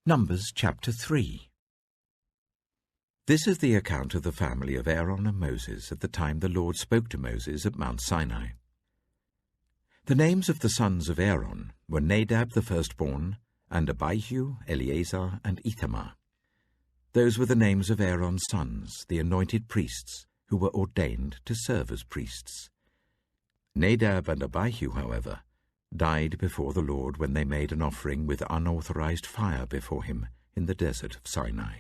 Numbers chapter 3. This is the account of the family of Aaron and Moses at the time the Lord spoke to Moses at Mount Sinai. The names of the sons of Aaron were Nadab the firstborn, and Abihu, Eleazar, and Ithamar. Those were the names of Aaron's sons, the anointed priests, who were ordained to serve as priests. Nadab and Abihu, however, died before the Lord when they made an offering with unauthorized fire before him in the desert of Sinai.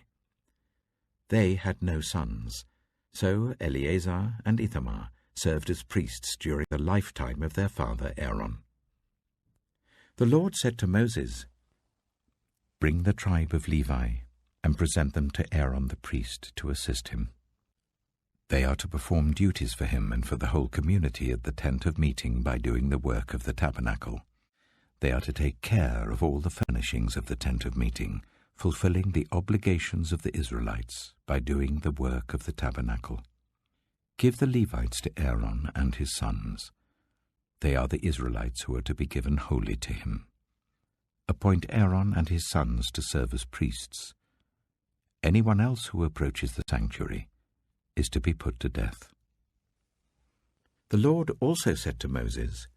They had no sons, so Eleazar and Ithamar served as priests during the lifetime of their father Aaron. The Lord said to Moses, "Bring the tribe of Levi and present them to Aaron the priest to assist him. They are to perform duties for him and for the whole community at the tent of meeting by doing the work of the tabernacle. They are to take care of all the furnishings of the tent of meeting, fulfilling the obligations of the Israelites by doing the work of the tabernacle. Give the Levites to Aaron and his sons. They are the Israelites who are to be given wholly to him. Appoint Aaron and his sons to serve as priests. Anyone else who approaches the sanctuary is to be put to death." The Lord also said to Moses,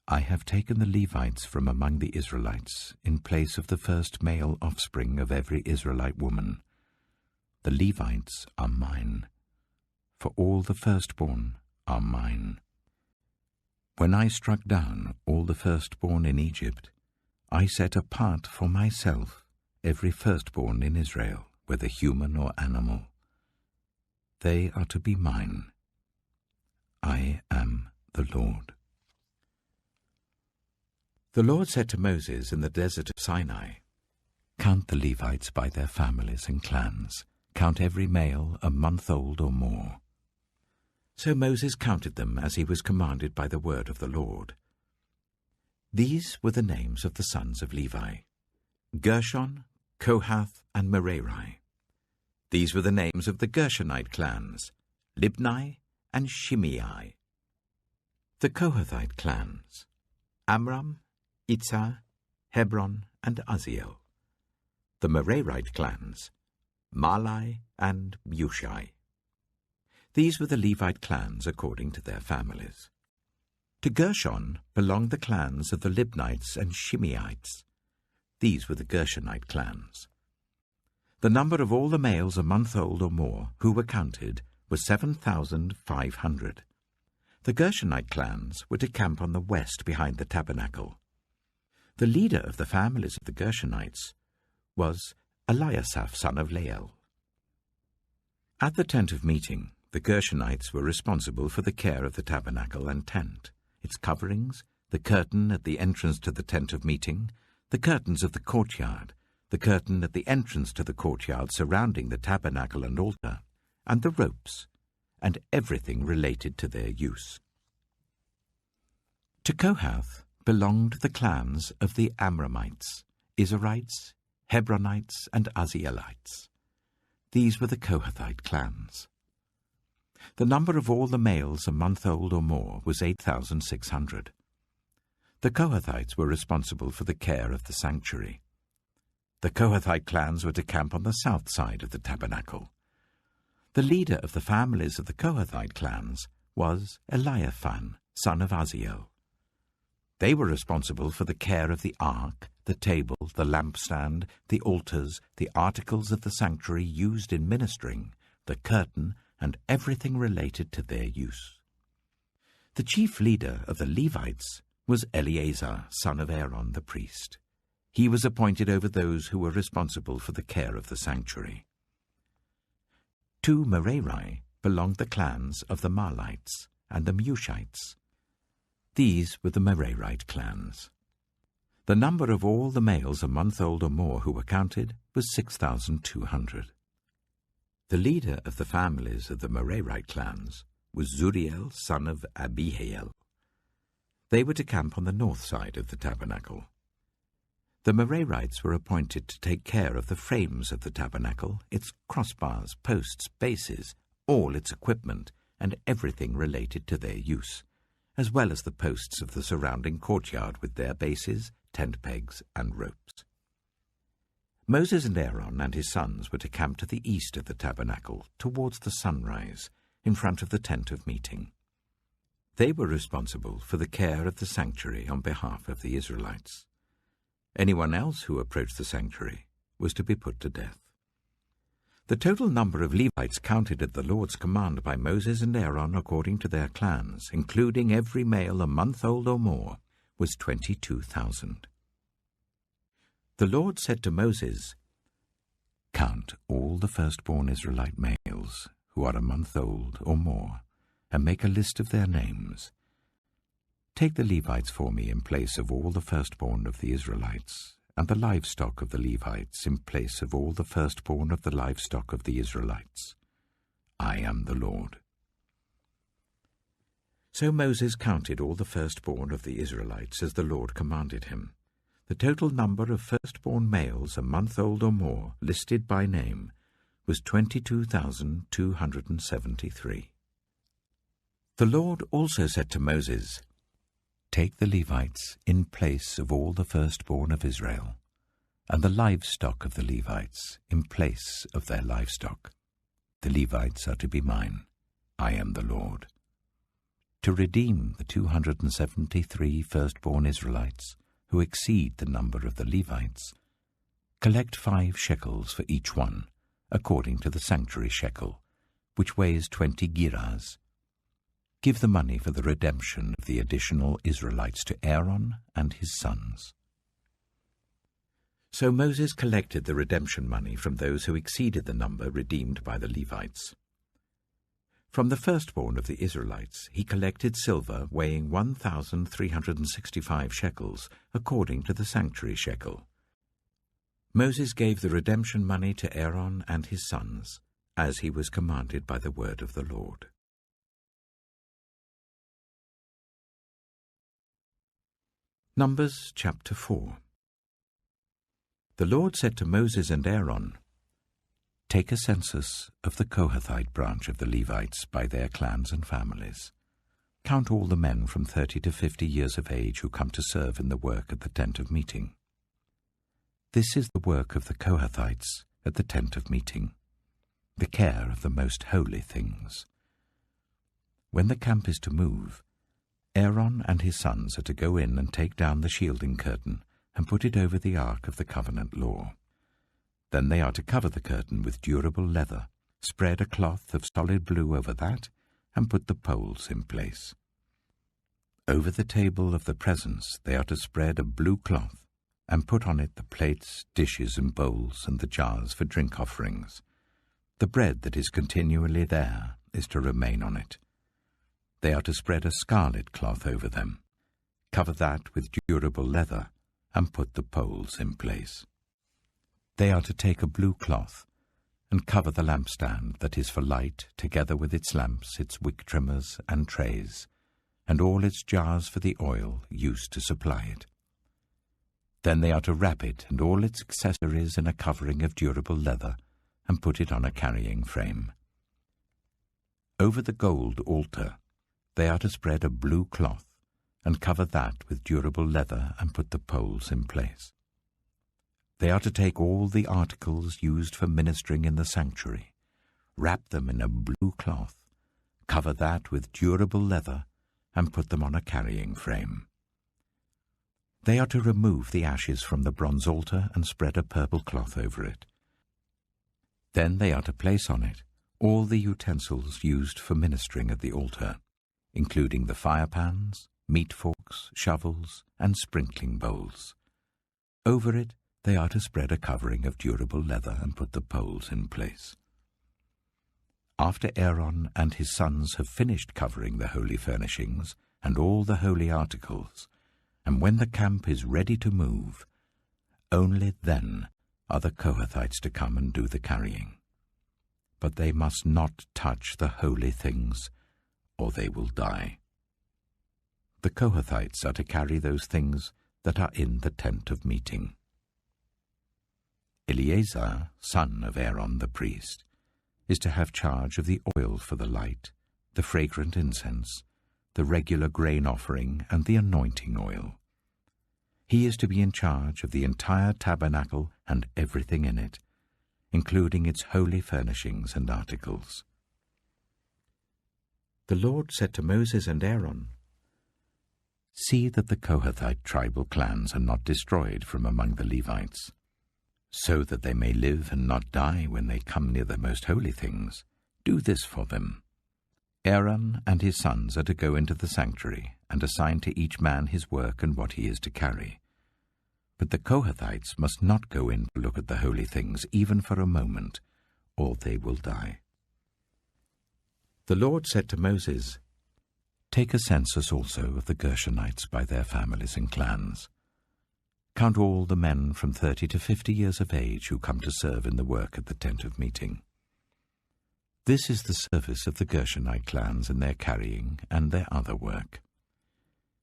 "I have taken the Levites from among the Israelites in place of the first male offspring of every Israelite woman. The Levites are mine, for all the firstborn are mine. When I struck down all the firstborn in Egypt, I set apart for myself every firstborn in Israel, whether human or animal. They are to be mine. I am the Lord." The Lord said to Moses in the desert of Sinai, "Count the Levites by their families and clans. Count every male a month old or more." So Moses counted them as he was commanded by the word of the Lord. These were the names of the sons of Levi: Gershon, Kohath, and Merari. These were the names of the Gershonite clans: Libni and Shimei. The Kohathite clans: Amram, Itzhar, Hebron, and Uzziel. The Merarite clans: Malai and Mushai. These were the Levite clans according to their families. To Gershon belonged the clans of the Libnites and Shimeites. These were the Gershonite clans. The number of all the males a month old or more who were counted was 7,500. The Gershonite clans were to camp on the west behind the tabernacle. The leader of the families of the Gershonites was Eliasaph, son of Lael. At the tent of meeting, the Gershonites were responsible for the care of the tabernacle and tent, its coverings, the curtain at the entrance to the tent of meeting, the curtains of the courtyard, the curtain at the entrance to the courtyard surrounding the tabernacle and altar, and the ropes, and everything related to their use. To Kohath belonged the clans of the Amramites, Izharites, Hebronites, and Uzzielites. These were the Kohathite clans. The number of all the males a month old or more was 8,600. The Kohathites were responsible for the care of the sanctuary. The Kohathite clans were to camp on the south side of the tabernacle. The leader of the families of the Kohathite clans was Eliaphan, son of Uzziel. They were responsible for the care of the ark, the table, the lampstand, the altars, the articles of the sanctuary used in ministering, the curtain, and everything related to their use. The chief leader of the Levites was Eleazar, son of Aaron the priest. He was appointed over those who were responsible for the care of the sanctuary. To Merari belonged the clans of the Mahlites and the Mushites. These were the Merarite clans. The number of all the males a month old or more who were counted was 6,200. The leader of the families of the Merarite clans was Zuriel, son of Abihail. They were to camp on the north side of the tabernacle. The Merarites were appointed to take care of the frames of the tabernacle, its crossbars, posts, bases, all its equipment, and everything related to their use, as well as the posts of the surrounding courtyard with their bases, tent pegs, and ropes. Moses and Aaron and his sons were to camp to the east of the tabernacle, towards the sunrise, in front of the tent of meeting. They were responsible for the care of the sanctuary on behalf of the Israelites. Anyone else who approached the sanctuary was to be put to death. The total number of Levites counted at the Lord's command by Moses and Aaron according to their clans, including every male a month old or more, was 22,000. The Lord said to Moses, "Count all the firstborn Israelite males who are a month old or more, and make a list of their names. Take the Levites for me in place of all the firstborn of the Israelites, and the livestock of the Levites in place of all the firstborn of the livestock of the Israelites. I am the Lord." So Moses counted all the firstborn of the Israelites as the Lord commanded him. The total number of firstborn males a month old or more, listed by name, was 22,273. The Lord also said to Moses, "Take the Levites in place of all the firstborn of Israel, and the livestock of the Levites in place of their livestock. The Levites are to be mine. I am the Lord. To redeem the 273 firstborn Israelites who exceed the number of the Levites, collect 5 shekels for each one, according to the sanctuary shekel, which weighs 20 gerahs. Give the money for the redemption of the additional Israelites to Aaron and his sons." So Moses collected the redemption money from those who exceeded the number redeemed by the Levites. From the firstborn of the Israelites he collected silver weighing 1,365 shekels, according to the sanctuary shekel. Moses gave the redemption money to Aaron and his sons, as he was commanded by the word of the Lord. Numbers chapter 4. The Lord said to Moses and Aaron, "Take a census of the Kohathite branch of the Levites by their clans and families. Count all the men from 30 to 50 years of age who come to serve in the work at the tent of meeting. This is the work of the Kohathites at the tent of meeting, the care of the most holy things. When the camp is to move, Aaron and his sons are to go in and take down the shielding curtain and put it over the ark of the covenant law. Then they are to cover the curtain with durable leather, spread a cloth of solid blue over that, and put the poles in place. Over the table of the presence they are to spread a blue cloth, and put on it the plates, dishes, and bowls, and the jars for drink offerings. The bread that is continually there is to remain on it. They are to spread a scarlet cloth over them, cover that with durable leather, and put the poles in place. They are to take a blue cloth and cover the lampstand that is for light, together with its lamps, its wick trimmers and trays, and all its jars for the oil used to supply it. Then they are to wrap it and all its accessories in a covering of durable leather, and put it on a carrying frame. Over the gold altar they are to spread a blue cloth, and cover that with durable leather, and put the poles in place. They are to take all the articles used for ministering in the sanctuary, wrap them in a blue cloth, cover that with durable leather, and put them on a carrying frame. They are to remove the ashes from the bronze altar and spread a purple cloth over it. Then they are to place on it all the utensils used for ministering at the altar, including the fire pans, meat forks, shovels, and sprinkling bowls. Over it they are to spread a covering of durable leather and put the poles in place. After Aaron and his sons have finished covering the holy furnishings and all the holy articles, and when the camp is ready to move, only then are the Kohathites to come and do the carrying. But they must not touch the holy things, or they will die. The Kohathites are to carry those things that are in the tent of meeting. Eleazar, son of Aaron the priest, is to have charge of the oil for the light, the fragrant incense, the regular grain offering, and the anointing oil. He is to be in charge of the entire tabernacle and everything in it, including its holy furnishings and articles. The Lord said to Moses and Aaron, "See that the Kohathite tribal clans are not destroyed from among the Levites, so that they may live and not die when they come near the most holy things. Do this for them. Aaron and his sons are to go into the sanctuary and assign to each man his work and what he is to carry. But the Kohathites must not go in to look at the holy things even for a moment, or they will die." The Lord said to Moses, "Take a census also of the Gershonites by their families and clans. Count all the men from 30 to 50 years of age who come to serve in the work at the tent of meeting. This is the service of the Gershonite clans in their carrying and their other work.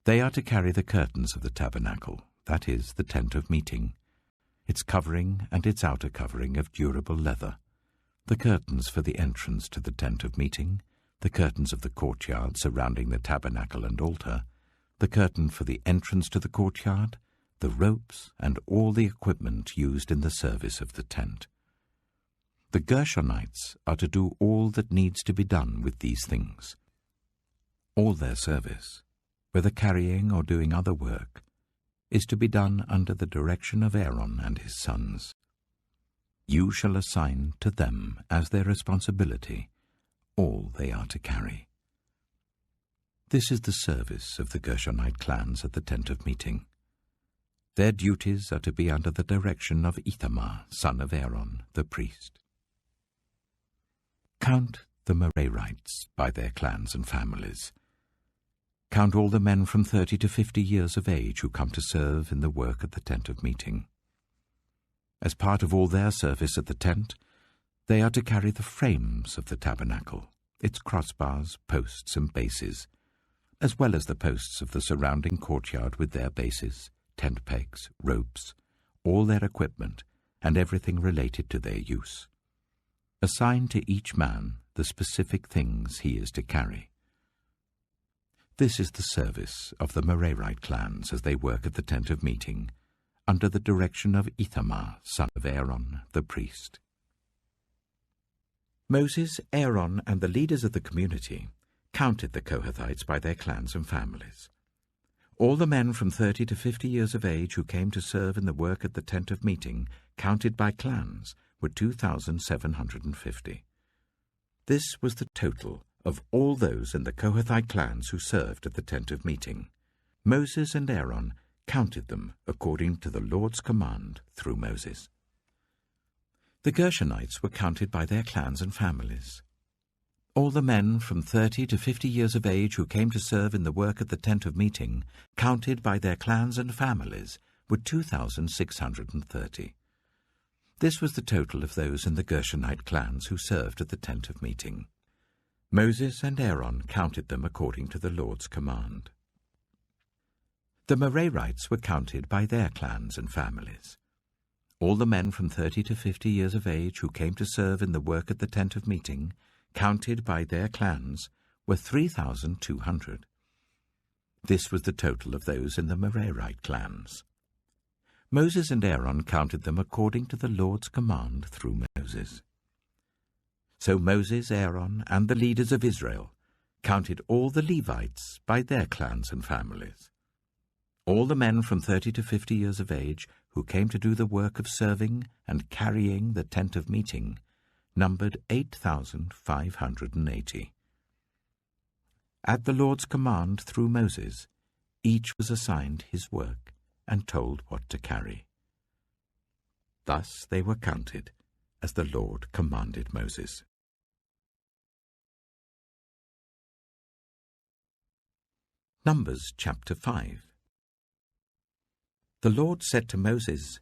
They are to carry the curtains of the tabernacle, that is, the tent of meeting, its covering and its outer covering of durable leather, the curtains for the entrance to the tent of meeting, the curtains of the courtyard surrounding the tabernacle and altar, the curtain for the entrance to the courtyard, the ropes, and all the equipment used in the service of the tent. The Gershonites are to do all that needs to be done with these things. All their service, whether carrying or doing other work, is to be done under the direction of Aaron and his sons. You shall assign to them as their responsibility all they are to carry. This is the service of the Gershonite clans at the tent of meeting. Their duties are to be under the direction of Ithamar, son of Aaron, the priest. Count the Merarites by their clans and families. Count all the men from 30 to 50 years of age who come to serve in the work at the tent of meeting. As part of all their service at the tent, they are to carry the frames of the tabernacle, its crossbars, posts, and bases, as well as the posts of the surrounding courtyard with their bases, tent pegs, ropes, all their equipment, and everything related to their use. Assign to each man the specific things he is to carry. This is the service of the Merarite clans as they work at the tent of meeting, under the direction of Ithamar, son of Aaron, the priest. Moses, Aaron, and the leaders of the community counted the Kohathites by their clans and families. All the men from 30 to 50 years of age who came to serve in the work at the tent of meeting, counted by clans, were 2,750. This was the total of all those in the Kohathite clans who served at the tent of meeting. Moses and Aaron counted them according to the Lord's command through Moses. The Gershonites were counted by their clans and families. All the men from 30 to 50 years of age who came to serve in the work at the tent of meeting, counted by their clans and families, were 2,630. This was the total of those in the Gershonite clans who served at the tent of meeting. Moses and Aaron counted them according to the Lord's command. The Merarites were counted by their clans and families. All the men from 30 to 50 years of age who came to serve in the work at the tent of meeting, counted by their clans, were 3,200. This was the total of those in the Merarite clans. Moses and Aaron counted them according to the Lord's command through Moses. So Moses, Aaron, and the leaders of Israel counted all the Levites by their clans and families. All the men from 30 to 50 years of age who came to do the work of serving and carrying the tent of meeting numbered 8,580. At the Lord's command through Moses, each was assigned his work and told what to carry. Thus they were counted as the Lord commanded Moses. Numbers chapter 5. The Lord said to Moses,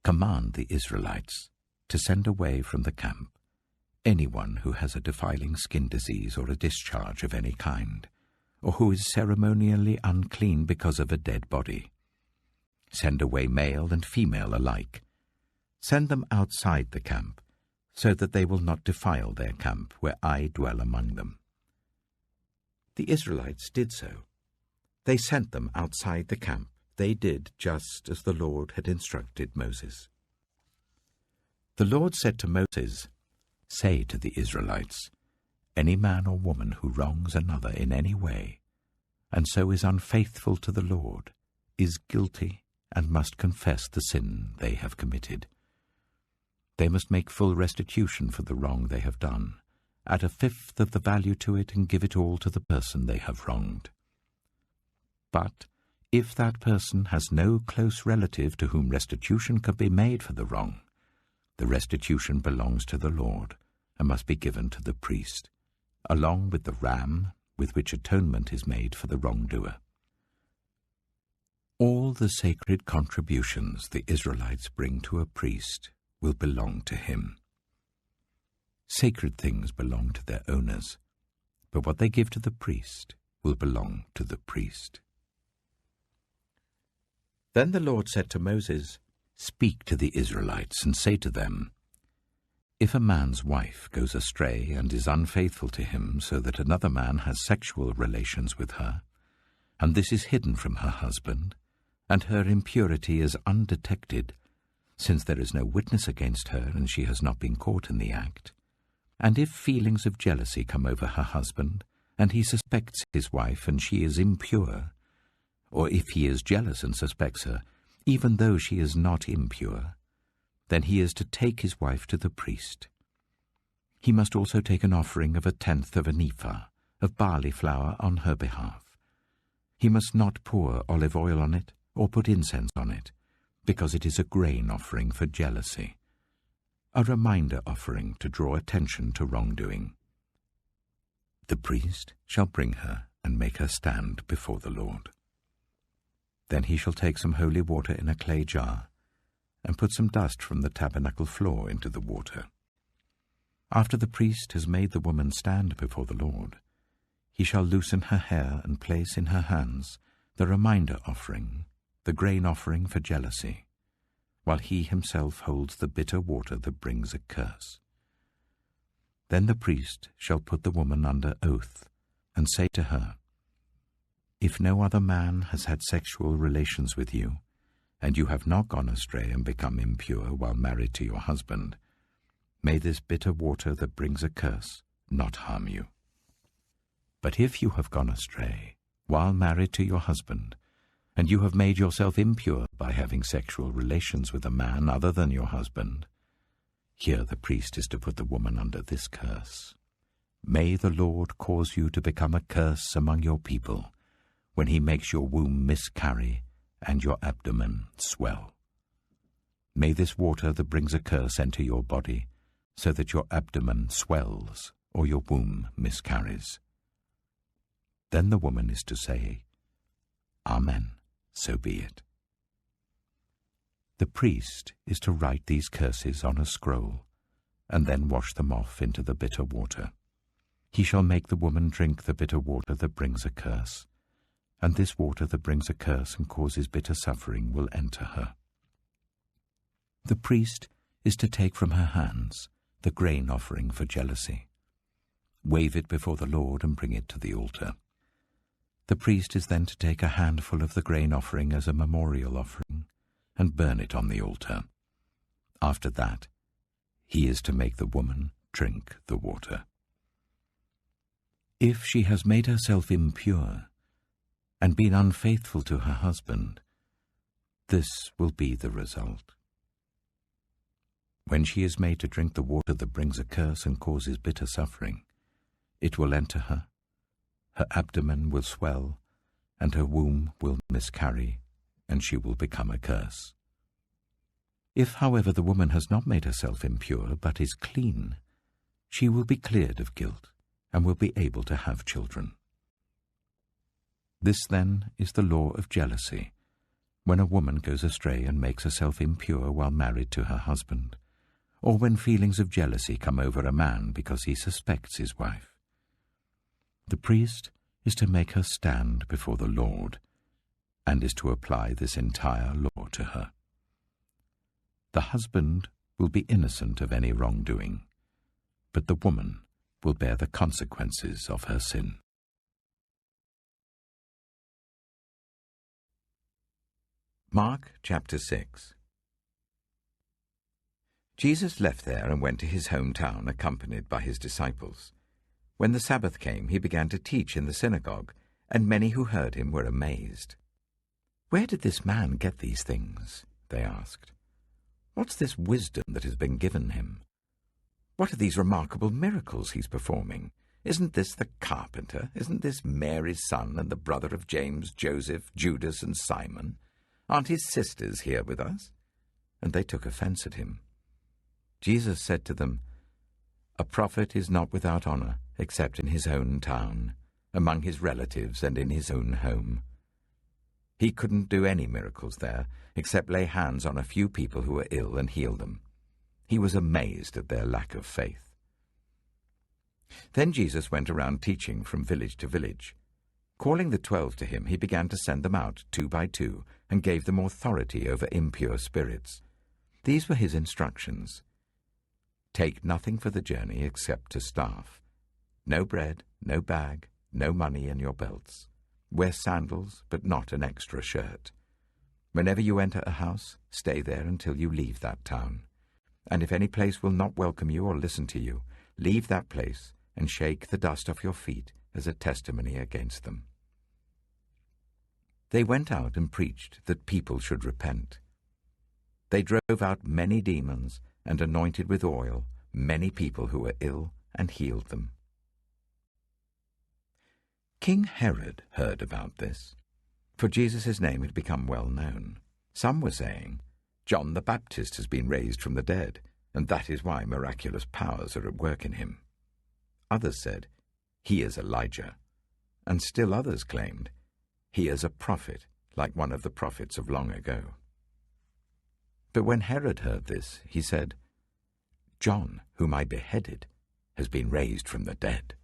"Command the Israelites to send away from the camp anyone who has a defiling skin disease or a discharge of any kind, or who is ceremonially unclean because of a dead body. Send away male and female alike. Send them outside the camp, so that they will not defile their camp where I dwell among them." The Israelites did so. They sent them outside the camp they did just as the Lord had instructed Moses. The Lord said to Moses, "Say to the Israelites, any man or woman who wrongs another in any way, and so is unfaithful to the Lord, is guilty and must confess the sin they have committed. They must make full restitution for the wrong they have done, add a fifth of the value to it, and give it all to the person they have wronged. But if that person has no close relative to whom restitution can be made for the wrong, the restitution belongs to the Lord and must be given to the priest, along with the ram with which atonement is made for the wrongdoer. All the sacred contributions the Israelites bring to a priest will belong to him. Sacred things belong to their owners, but what they give to the priest will belong to the priest." Then the Lord said to Moses, "Speak to the Israelites and say to them, if a man's wife goes astray and is unfaithful to him so that another man has sexual relations with her, and this is hidden from her husband, and her impurity is undetected, since there is no witness against her and she has not been caught in the act, and if feelings of jealousy come over her husband, and he suspects his wife and she is impure, or if he is jealous and suspects her, even though she is not impure, then he is to take his wife to the priest. He must also take an offering of 1/10 of an ephah of barley flour on her behalf. He must not pour olive oil on it or put incense on it, because it is a grain offering for jealousy, a reminder offering to draw attention to wrongdoing. The priest shall bring her and make her stand before the Lord. Then he shall take some holy water in a clay jar and put some dust from the tabernacle floor into the water. After the priest has made the woman stand before the Lord, he shall loosen her hair and place in her hands the reminder offering, the grain offering for jealousy, while he himself holds the bitter water that brings a curse. Then the priest shall put the woman under oath and say to her, if no other man has had sexual relations with you, and you have not gone astray and become impure while married to your husband, may this bitter water that brings a curse not harm you. But if you have gone astray while married to your husband, and you have made yourself impure by having sexual relations with a man other than your husband, here the priest is to put the woman under this curse. May the Lord cause you to become a curse among your people, when he makes your womb miscarry and your abdomen swell. May this water that brings a curse enter your body, so that your abdomen swells or your womb miscarries. Then the woman is to say, Amen, so be it. The priest is to write these curses on a scroll, and then wash them off into the bitter water. He shall make the woman drink the bitter water that brings a curse, and this water that brings a curse and causes bitter suffering will enter her. The priest is to take from her hands the grain offering for jealousy, wave it before the Lord and bring it to the altar. The priest is then to take a handful of the grain offering as a memorial offering and burn it on the altar. After that, he is to make the woman drink the water. If she has made herself impure and been unfaithful to her husband, this will be the result. When she is made to drink the water that brings a curse and causes bitter suffering, it will enter her, her abdomen will swell, and her womb will miscarry, and she will become a curse. If, however, the woman has not made herself impure, but is clean, she will be cleared of guilt, and will be able to have children. This, then, is the law of jealousy, when a woman goes astray and makes herself impure while married to her husband, or when feelings of jealousy come over a man because he suspects his wife. The priest is to make her stand before the Lord, and is to apply this entire law to her. The husband will be innocent of any wrongdoing, but the woman will bear the consequences of her sin. Mark chapter 6. Jesus left there and went to his hometown accompanied by his disciples. When the Sabbath came, he began to teach in the synagogue, and many who heard him were amazed. "Where did this man get these things?" they asked. "What's this wisdom that has been given him? What are these remarkable miracles he's performing? Isn't this the carpenter? Isn't this Mary's son and the brother of James, Joseph, Judas, and Simon? Aren't his sisters here with us?" And they took offense at him. Jesus said to them, "A prophet is not without honor except in his own town, among his relatives, and in his own home." He couldn't do any miracles there, except lay hands on a few people who were ill and heal them. He was amazed at their lack of faith. Then Jesus went around teaching from village to village. Calling the 12 to him, he began to send them out 2 by 2 and gave them authority over impure spirits. These were his instructions. "Take nothing for the journey except a staff. No bread, no bag, no money in your belts. Wear sandals, but not an extra shirt. Whenever you enter a house, stay there until you leave that town. And if any place will not welcome you or listen to you, leave that place and shake the dust off your feet as a testimony against them." They went out and preached that people should repent. They drove out many demons and anointed with oil many people who were ill and healed them. King Herod heard about this, for Jesus' name had become well known. Some were saying, "John the Baptist has been raised from the dead, and that is why miraculous powers are at work in him." Others said, "He is Elijah," and still others claimed, "He is a prophet, like one of the prophets of long ago." But when Herod heard this, he said, "John, whom I beheaded, has been raised from the dead."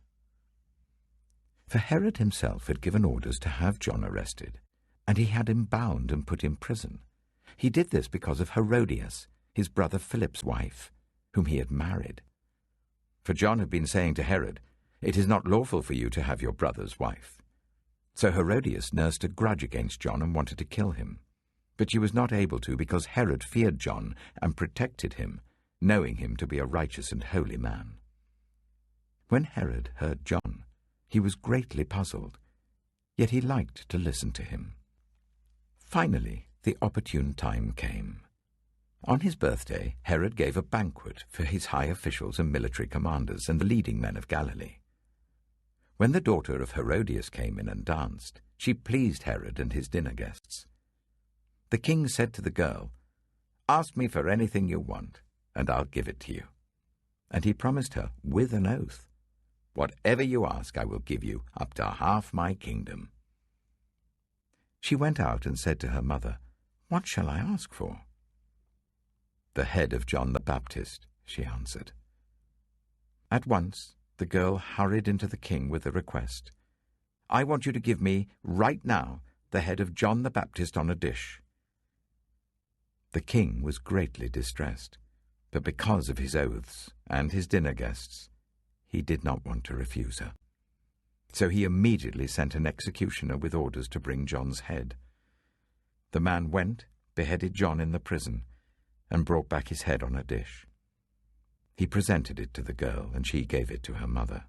For Herod himself had given orders to have John arrested, and he had him bound and put in prison. He did this because of Herodias, his brother Philip's wife, whom he had married. For John had been saying to Herod, "It is not lawful for you to have your brother's wife." So Herodias nursed a grudge against John and wanted to kill him. But she was not able to because Herod feared John and protected him, knowing him to be a righteous and holy man. When Herod heard John, he was greatly puzzled, yet he liked to listen to him. Finally, the opportune time came. On his birthday, Herod gave a banquet for his high officials and military commanders and the leading men of Galilee. When the daughter of Herodias came in and danced, she pleased Herod and his dinner guests. The king said to the girl, "Ask me for anything you want, and I'll give it to you." And he promised her, with an oath, "Whatever you ask, I will give you, up to half my kingdom." She went out and said to her mother, "What shall I ask for?" "The head of John the Baptist," she answered. At once the girl hurried into the king with the request, "I want you to give me, right now, the head of John the Baptist on a dish." The king was greatly distressed, but because of his oaths and his dinner guests, he did not want to refuse her. So he immediately sent an executioner with orders to bring John's head. The man went, beheaded John in the prison, and brought back his head on a dish. He presented it to the girl, and she gave it to her mother.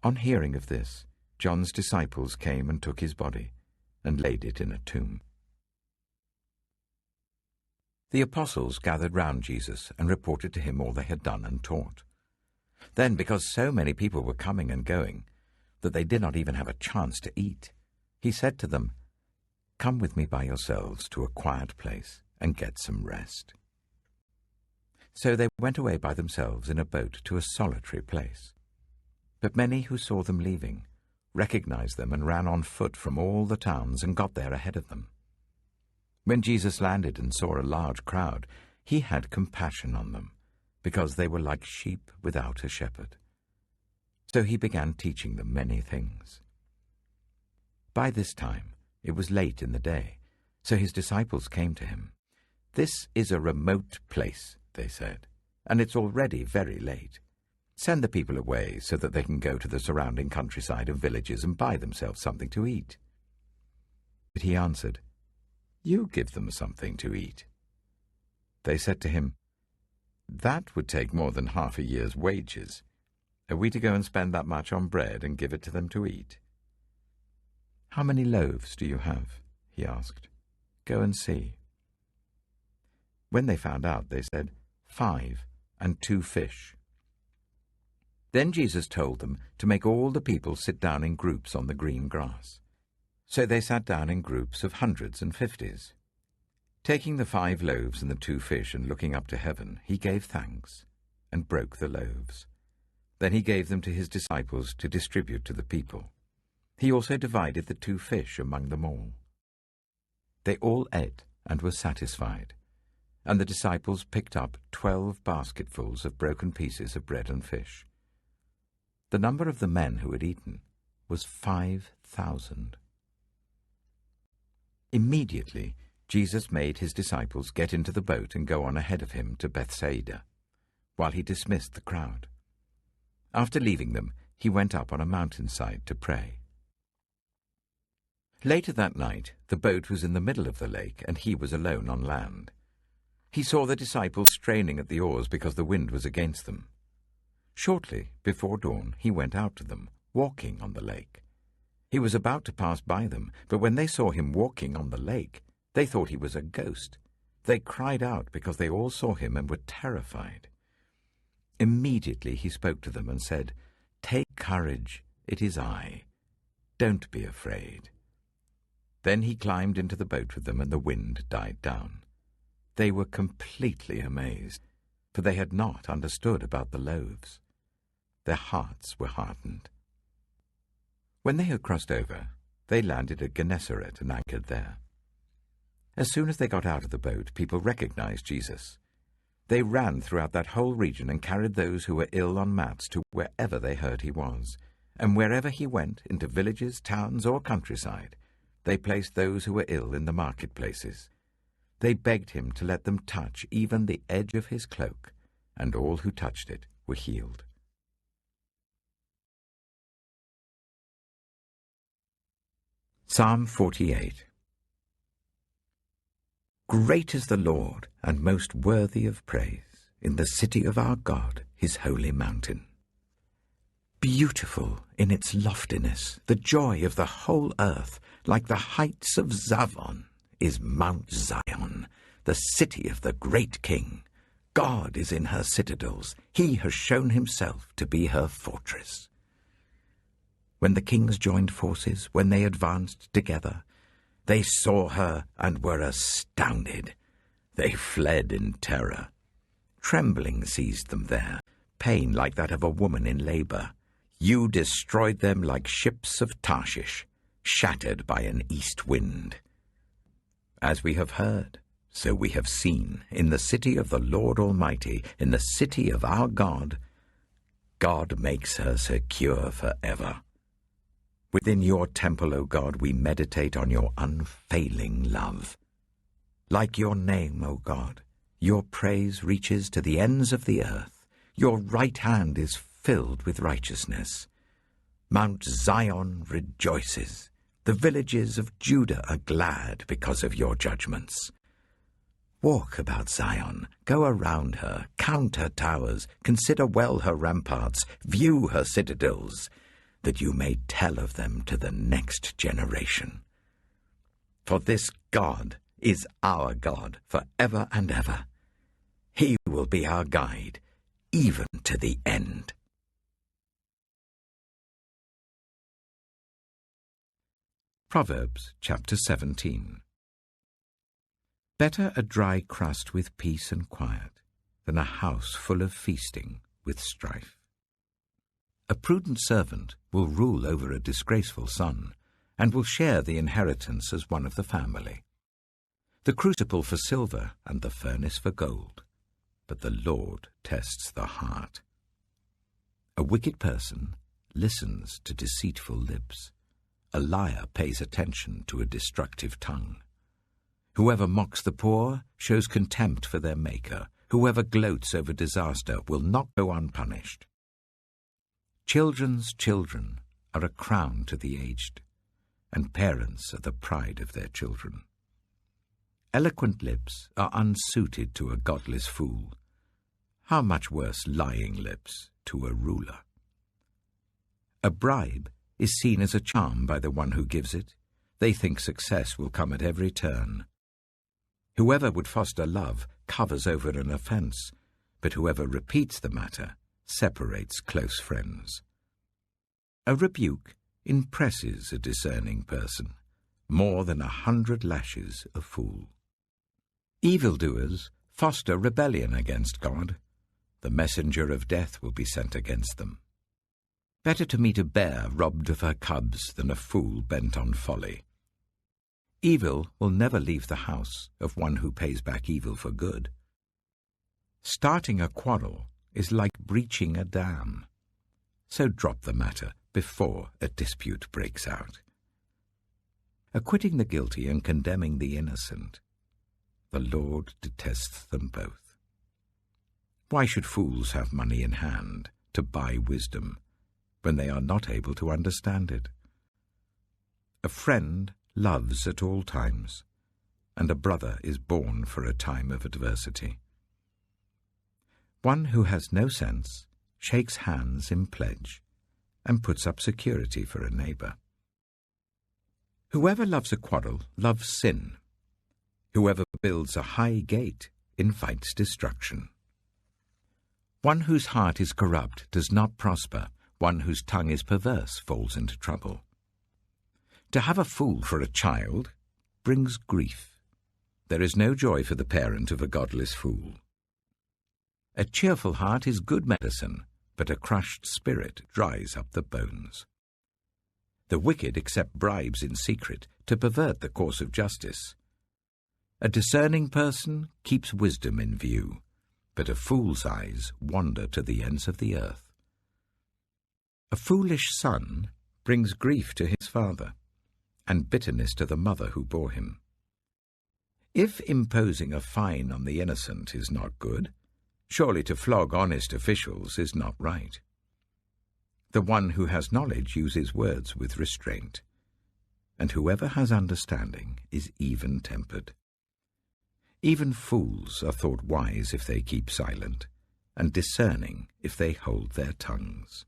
On hearing of this, John's disciples came and took his body and laid it in a tomb. The apostles gathered round Jesus and reported to him all they had done and taught. Then, because so many people were coming and going that they did not even have a chance to eat, he said to them, "Come with me by yourselves to a quiet place and get some rest." So they went away by themselves in a boat to a solitary place. But many who saw them leaving recognized them and ran on foot from all the towns and got there ahead of them. When Jesus landed and saw a large crowd, he had compassion on them, because they were like sheep without a shepherd. So he began teaching them many things. By this time it was late in the day, so his disciples came to him. "This is a remote place," they said, "and it's already very late. Send the people away so that they can go to the surrounding countryside and villages and buy themselves something to eat." But he answered, "You give them something to eat." They said to him, "That would take more than half a year's wages. Are we to go and spend that much on bread and give it to them to eat?" "How many loaves do you have?" he asked. "Go and see." When they found out, they said, 5 and 2 fish. Then Jesus told them to make all the people sit down in groups on the green grass. So they sat down in groups of hundreds and fifties. Taking the 5 loaves and the 2 fish and looking up to heaven, he gave thanks and broke the loaves. Then he gave them to his disciples to distribute to the people. He also divided the 2 fish among them all. They all ate and were satisfied, and the disciples picked up 12 basketfuls of broken pieces of bread and fish. The number of the men who had eaten was 5,000. Immediately, Jesus made his disciples get into the boat and go on ahead of him to Bethsaida, while he dismissed the crowd. After leaving them, he went up on a mountainside to pray. Later that night, the boat was in the middle of the lake, and he was alone on land. He saw the disciples straining at the oars because the wind was against them. Shortly before dawn, he went out to them, walking on the lake. He was about to pass by them, but when they saw him walking on the lake, they thought he was a ghost. They cried out because they all saw him and were terrified. Immediately he spoke to them and said, "Take courage, it is I. Don't be afraid." Then he climbed into the boat with them, and the wind died down. They were completely amazed, for they had not understood about the loaves. Their hearts were hardened. When they had crossed over, they landed at Gennesaret and anchored there. As soon as they got out of the boat, people recognized Jesus. They ran throughout that whole region and carried those who were ill on mats to wherever they heard he was. And wherever he went, into villages, towns, or countryside, they placed those who were ill in the marketplaces. They begged him to let them touch even the edge of his cloak, and all who touched it were healed. Psalm 48. Great is the Lord, and most worthy of praise, in the city of our God, his holy mountain. Beautiful in its loftiness, the joy of the whole earth, like the heights of Zavon, is Mount Zion, the city of the great King. God is in her citadels. He has shown himself to be her fortress. When the kings joined forces, when they advanced together, they saw her and were astounded. They fled in terror. Trembling seized them there, pain like that of a woman in labor. You destroyed them like ships of Tarshish, shattered by an east wind. As we have heard, so we have seen, in the city of the Lord Almighty, in the city of our God. God makes her secure forever. Within your temple, O God, we meditate on your unfailing love. Like your name, O God, your praise reaches to the ends of the earth. Your right hand is filled with righteousness. Mount Zion rejoices. The villages of Judah are glad because of your judgments. Walk about Zion, go around her, count her towers, consider well her ramparts, view her citadels, that you may tell of them to the next generation. For this God is our God forever and ever. He will be our guide, even to the end. Proverbs chapter 17. Better a dry crust with peace and quiet than a house full of feasting with strife. A prudent servant will rule over a disgraceful son, and will share the inheritance as one of the family. The crucible for silver and the furnace for gold, but the Lord tests the heart. A wicked person listens to deceitful lips. A liar pays attention to a destructive tongue. Whoever mocks the poor shows contempt for their Maker. Whoever gloats over disaster will not go unpunished. Children's children are a crown to the aged, and parents are the pride of their children. Eloquent lips are unsuited to a godless fool. How much worse lying lips to a ruler? A bribe is seen as a charm by the one who gives it. They think success will come at every turn. Whoever would foster love covers over an offence, but whoever repeats the matter separates close friends. A rebuke impresses a discerning person more than 100 lashes a fool. Evildoers foster rebellion against God. The messenger of death will be sent against them. Better to meet a bear robbed of her cubs than a fool bent on folly. Evil will never leave the house of one who pays back evil for good. Starting a quarrel is like breaching a dam. So drop the matter before a dispute breaks out. Acquitting the guilty and condemning the innocent, the Lord detests them both. Why should fools have money in hand to buy wisdom when they are not able to understand it? A friend loves at all times, and a brother is born for a time of adversity. One who has no sense shakes hands in pledge and puts up security for a neighbour. Whoever loves a quarrel loves sin. Whoever builds a high gate invites destruction. One whose heart is corrupt does not prosper. One whose tongue is perverse falls into trouble. To have a fool for a child brings grief. There is no joy for the parent of a godless fool. A cheerful heart is good medicine, but a crushed spirit dries up the bones. The wicked accept bribes in secret to pervert the course of justice. A discerning person keeps wisdom in view, but a fool's eyes wander to the ends of the earth. A foolish son brings grief to his father, and bitterness to the mother who bore him. If imposing a fine on the innocent is not good, surely to flog honest officials is not right. The one who has knowledge uses words with restraint, and whoever has understanding is even-tempered. Even fools are thought wise if they keep silent, and discerning if they hold their tongues.